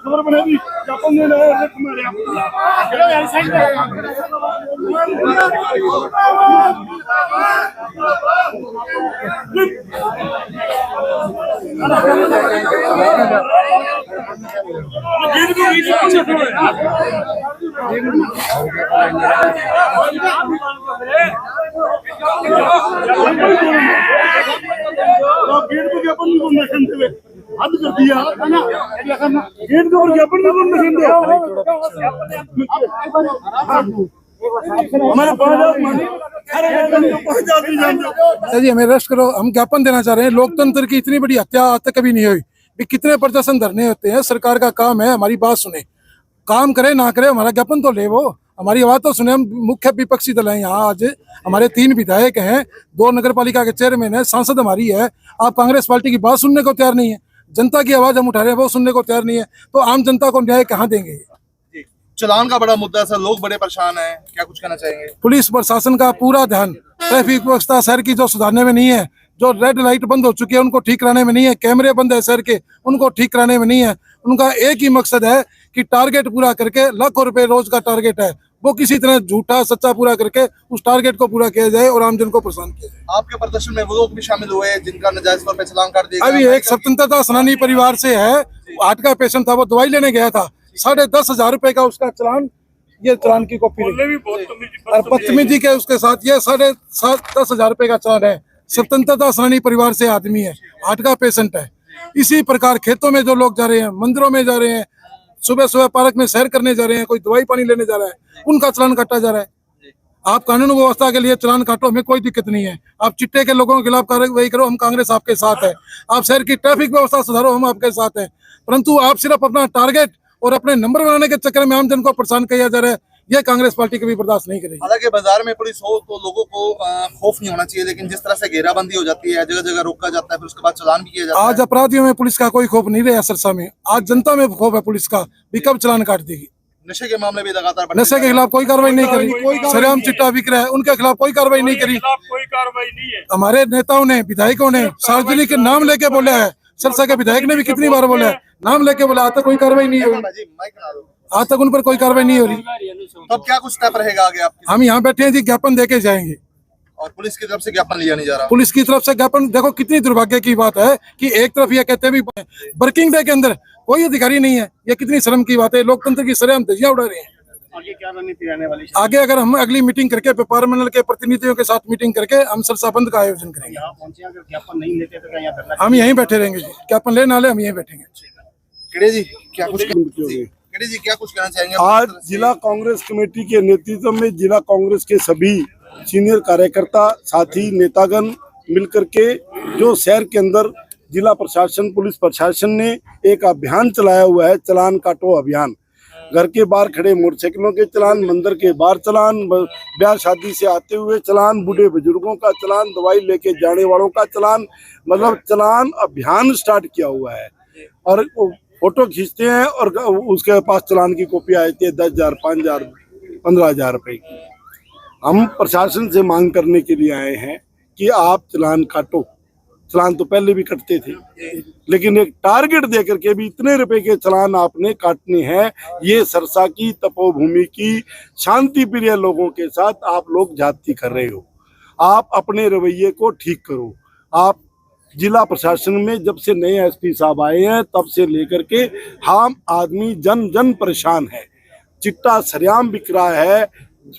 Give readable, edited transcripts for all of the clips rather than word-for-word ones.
खबर बनेगी ज्ञापन देना है गेट को ज्ञापन हद कर दिया गेट के ऊपर ज्ञापन हमारे जी हमें अरेस्ट करो, हम ज्ञापन देना चाह रहे हैं। लोकतंत्र की इतनी बड़ी हत्या आज तक कभी नहीं हुई। कितने प्रदर्शन धरने होते हैं, सरकार का काम है हमारी बात सुने, काम करे ना करे हमारा ज्ञापन तो ले, वो हमारी आवाज तो सुने। हम मुख्य विपक्षी दल हैं यहाँ, आज हमारे 3 विधायक हैं, 2 नगर पालिका के चेयरमैन है, सांसद हमारी है। आप कांग्रेस पार्टी की बात सुनने को तैयार नहीं है, जनता की आवाज हम उठा रहे हैं वो सुनने को तैयार नहीं है, तो आम जनता को न्याय कहाँ देंगे। चलान का बड़ा मुद्दा है, लोग बड़े परेशान हैं, क्या कुछ कहना चाहेंगे? पुलिस प्रशासन का पूरा ध्यान ट्रैफिक व्यवस्था शहर की जो सुधारने में नहीं है, जो रेड लाइट बंद हो चुकी है उनको ठीक कराने में नहीं है, कैमरे बंद है शहर के उनको ठीक कराने में नहीं है। उनका एक ही मकसद है कि टारगेट पूरा करके, लाखों रुपए रोज का टारगेट है, वो किसी तरह झूठा सच्चा पूरा करके उस टारगेट को पूरा किया जाए और आमजन को परेशान किया जाए। आपके प्रदर्शन में वो लोग भी शामिल हुए हैं जिनका नाजायज तौर पर चालान काट दिया? अभी एक स्वतंत्रता सेनानी परिवार से है, हार्ट का पेशेंट था, वो दवाई लेने गया था, 10,500 रुपए का उसका चालान, ये चालान की कॉपी और बदतमीजी के उसके साथ ये 10,500 रुपए का चालान है। स्वतंत्रता सेनानी परिवार से आदमी है, हार्ट का पेशेंट है। इसी प्रकार खेतों में जो लोग जा रहे हैं, मंदिरों में जा रहे हैं, सुबह सुबह पार्क में सैर करने जा रहे हैं, कोई दवाई पानी लेने जा रहा है, उनका चालान काटा जा रहा है। आप कानून व्यवस्था के लिए चालान काटो, हमें कोई दिक्कत नहीं है। आप चिट्टे के लोगों के खिलाफ कार्रवाई करो, हम कांग्रेस आपके साथ है। आप शहर की ट्रैफिक व्यवस्था सुधारो, हम आपके साथ हैं। परंतु आप सिर्फ अपना टारगेट और अपने नंबर बनाने के चक्कर में आमजन को परेशान किया जा रहा है, यह कांग्रेस पार्टी कभी बर्दाश्त नहीं करेगी। हालांकि बाजार में पुलिस हो तो लोगों को खौफ नहीं होना चाहिए, लेकिन जिस तरह से घेराबंदी हो जाती है, जगह जगह रोका जाता है, फिर उसके बाद चालान भी किया जाता है। आज अपराधियों में पुलिस का कोई खौफ नहीं रहा सिरसा में, आज जनता में खौफ है पुलिस का, भी कब चालान काट देगी। नशे के मामले भी लगातार, नशे के खिलाफ कोई कार्रवाई नहीं करी, सरेआम चिट्टा बिक रहा है, उनके खिलाफ कोई कार्रवाई नहीं करी। हमारे नेताओं ने, विधायकों ने सार्वजनिक नाम लेके बोला है, सिरसा के विधायक ने भी कितनी बार बोला है, नाम लेके बोला, आज तक कोई कार्रवाई नहीं हुई, आज तक उन पर कोई कार्रवाई नहीं हो रही। तब क्या कुछ स्टेप रहेगा आगे आपके? हम यहाँ बैठे हैं जी, ज्ञापन देके जाएंगे। और पुलिस की तरफ से ज्ञापन लिया नहीं जा रहा? पुलिस की तरफ से ज्ञापन, देखो कितनी दुर्भाग्य की बात है कि एक तरफ ये कहते हैं वर्किंग डे के अंदर कोई अधिकारी नहीं है, ये कितनी शर्म की बात है। लोकतंत्र की सरेआम धज्जियां उड़ा रहे हैं। आगे क्या रणनीति रहने वाली? आगे अगर हम अगली मीटिंग करके व्यापार मंडल के प्रतिनिधियों के साथ मीटिंग करके हम सिरसा बंद का आयोजन करेंगे। ज्ञापन नहीं लेते तो क्या करना? हम यहीं बैठे रहेंगे जी, ज्ञापन ले ना ले हम यहीं बैठेंगे। किड़े जी क्या कुछ कहना चाहेंगे? आज जिला कांग्रेस कमेटी के नेतृत्व में जिला कांग्रेस के सभी सीनियर कार्यकर्ता, साथी, नेतागण मिलकर के जो शहर के अंदर जिला प्रशासन, पुलिस प्रशासन ने एक अभियान चलाया हुआ है, चालान काटो अभियान। घर के बाहर खड़े मोटरसाइकिलों के चालान, मंदिर के बाहर चालान, ब्याह शादी से आते हुए चालान, बूढ़े बुजुर्गों का चालान, दवाई लेके जाने वालों का चालान, मतलब चालान अभियान स्टार्ट किया हुआ है। और फोटो खींचते हैं और उसके पास चालान की कॉपी आती है 10,000, 5,000, 15,000 रुपए की। हम प्रशासन से मांग करने के लिए आए हैं कि आप चालान काटो। चालान तो पहले भी कटते थे, लेकिन एक टारगेट देकर के भी इतने रुपए के चालान आपने काटने हैं, ये सिरसा की तपोभूमि की शांति प्रिय लोगों के साथ आप लोग ज्यादती कर रहे हो। आप अपने रवैये को ठीक करो। आप जिला प्रशासन में जब से नए एसपी साहब आए हैं तब से लेकर के हम आदमी जन परेशान है। चिट्टा सरेआम बिक रहा है,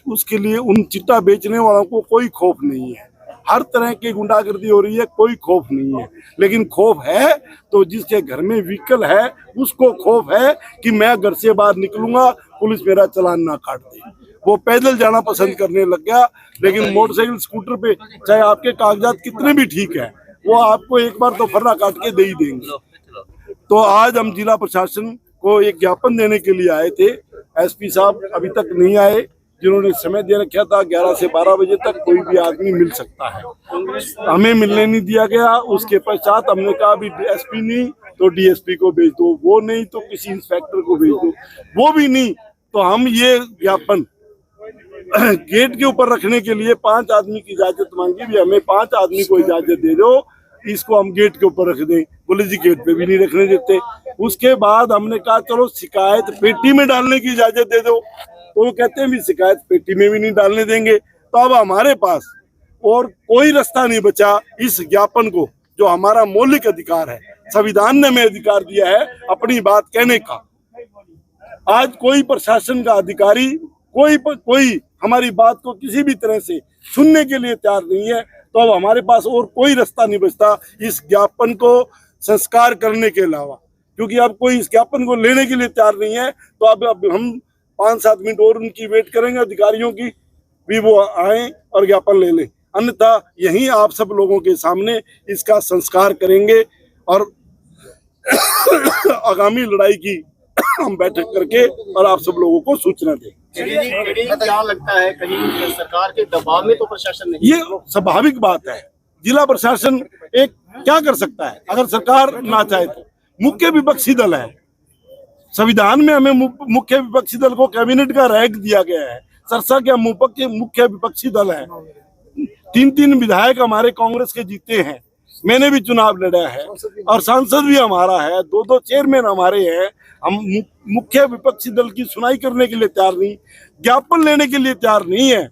उसके लिए उन चिट्टा बेचने वालों को कोई खौफ नहीं है। हर तरह की गुंडागर्दी हो रही है, कोई खौफ नहीं है। लेकिन खौफ है तो जिसके घर में व्हीकल है उसको खौफ है कि मैं घर से बाहर निकलूंगा, पुलिस मेरा चालान ना काट दे। वो पैदल जाना पसंद करने लग गया। लेकिन मोटरसाइकिल, स्कूटर पे चाहे आपके कागजात कितने भी ठीक है, वो आपको एक बार तो फर्रा काट के दे ही देंगे। तो आज हम जिला प्रशासन को एक ज्ञापन देने के लिए आए थे। एसपी साहब अभी तक नहीं आए, जिन्होंने समय दे रखा था 11 से 12 बजे तक कोई भी आदमी मिल सकता है, हमें मिलने नहीं दिया गया। उसके पश्चात हमने कहा अभी एसपी नहीं तो डीएसपी को भेज दो, वो नहीं तो किसी इंस्पेक्टर को भेज दो, वो भी नहीं तो हम ये ज्ञापन गेट के ऊपर रखने के लिए 5 आदमी की इजाजत मांगी भी, हमें 5 आदमी को इजाजत दे दो। इसको हम गेट के ऊपर रख दें। बोले जी गेट पे भी नहीं रखने देते। उसके बाद हमने कहा चलो शिकायत पेटी में डालने की इजाजत दे दो, तो वो कहते हैं भी शिकायत पेटी में भी नहीं डालने देंगे। तो अब हमारे पास और कोई रास्ता नहीं बचा इस ज्ञापन को, जो हमारा मौलिक अधिकार है, संविधान ने हमें अधिकार दिया है अपनी बात कहने का। आज कोई प्रशासन का अधिकारी कोई हमारी बात को किसी भी तरह से सुनने के लिए तैयार नहीं है। तो अब हमारे पास और कोई रास्ता नहीं बचता इस ज्ञापन को संस्कार करने के अलावा, क्योंकि अब कोई इस ज्ञापन को लेने के लिए तैयार नहीं है। तो अब हम 5-7 मिनट और उनकी वेट करेंगे अधिकारियों की, भी वो आए और ज्ञापन ले लें, अन्यथा यहीं आप सब लोगों के सामने इसका संस्कार करेंगे और आगामी लड़ाई की हम बैठक करके और आप सब लोगों को सूचना दें। क्या लगता है कहीं सरकार के दबाव में तो प्रशासन नहीं? ये स्वाभाविक बात है। जिला प्रशासन एक क्या कर सकता है अगर सरकार ना चाहे तो? मुख्य विपक्षी दल है, संविधान में हमें मुख्य विपक्षी दल को कैबिनेट का रैंक दिया गया है। सरसा के मुख्य विपक्षी दल है। 3 विधायक हमारे कांग्रेस के जीते हैं, मैंने भी चुनाव लड़ा है और सांसद भी हमारा है, 2 चेयरमैन हमारे हैं। हम मुख्य विपक्षी दल की सुनाई करने के लिए तैयार नहीं, ज्ञापन लेने के लिए तैयार नहीं है।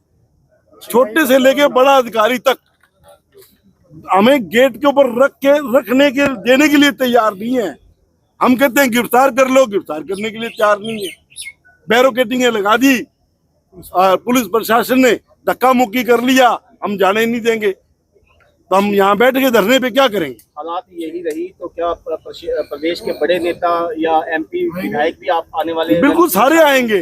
छोटे से लेके बड़ा अधिकारी तक हमें गेट के ऊपर देने के लिए तैयार नहीं है। हम कहते हैं गिरफ्तार कर लो, गिरफ्तार करने के लिए तैयार नहीं है। बैरिकेडिंग लगा दी, पुलिस प्रशासन ने धक्का मुक्की कर लिया, हम जाने नहीं देंगे। तो हम यहाँ बैठ के धरने पे क्या करेंगे? हालात यही रही तो क्या प्रदेश के बड़े नेता या एमपी विधायक भी आप आने वाले? बिल्कुल सारे आएंगे,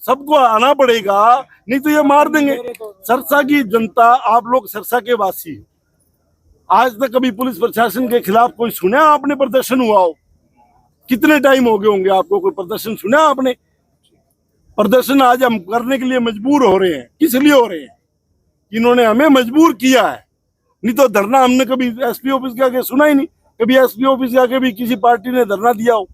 सबको आना पड़ेगा, नहीं तो ये मार देंगे। सरसा की जनता, आप लोग सरसा के वासी, आज तक कभी पुलिस प्रशासन के खिलाफ कोई सुना आपने प्रदर्शन हुआ हो? कितने टाइम हो गए होंगे आपको कोई प्रदर्शन सुना आपने? प्रदर्शन आज हम करने के लिए मजबूर हो रहे हैं। किस लिए हो रहे हैं? इन्होंने हमें मजबूर किया है, नहीं तो धरना हमने कभी एसपी ऑफिस के आगे सुना ही नहीं। कभी एसपी ऑफिस के आगे भी किसी पार्टी ने धरना दिया हो?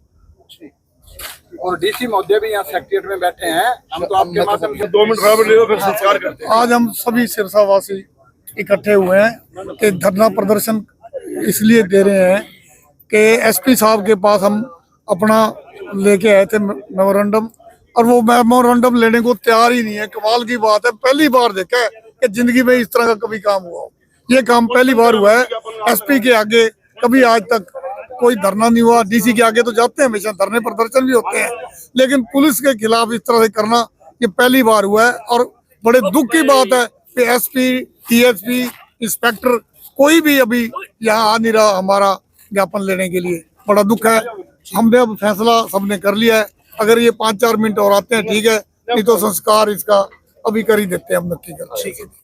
और डीसी महोदय भी यहाँ सेक्रेटरीट में बैठे हैं, हम तो आपके माध्यम से 2 मिनट बराबर ले लो, फिर संस्कार करते हैं। आज हम सभी सिरसा वासी इकट्ठे हुए हैं कि धरना प्रदर्शन इसलिए दे रहे हैं कि एसपी साहब के पास हम अपना लेके आए थे मेमोरेंडम, और वो मेमोरेंडम लेने को तैयार ही नहीं है। कमाल की बात है, पहली बार देखा है कि जिंदगी में इस तरह का कभी काम हुआ हो। ये काम पहली बार हुआ है। एसपी के आगे कभी आज तक कोई धरना नहीं हुआ। डीसी के आगे तो जाते हैं, हमेशा धरने प्रदर्शन भी होते हैं, लेकिन पुलिस के खिलाफ इस तरह से करना ये पहली बार हुआ है। और बड़े दुख की बात है कि एसपी, टीएसपी, इंस्पेक्टर कोई भी अभी यहाँ आ नहीं रहा हमारा ज्ञापन लेने के लिए। बड़ा दुख है। हमने अब फैसला सबने कर लिया है। अगर ये 5-4 मिनट और आते हैं ठीक है, नहीं तो संस्कार इसका अभी कर ही देते हैं हम नक्की कर।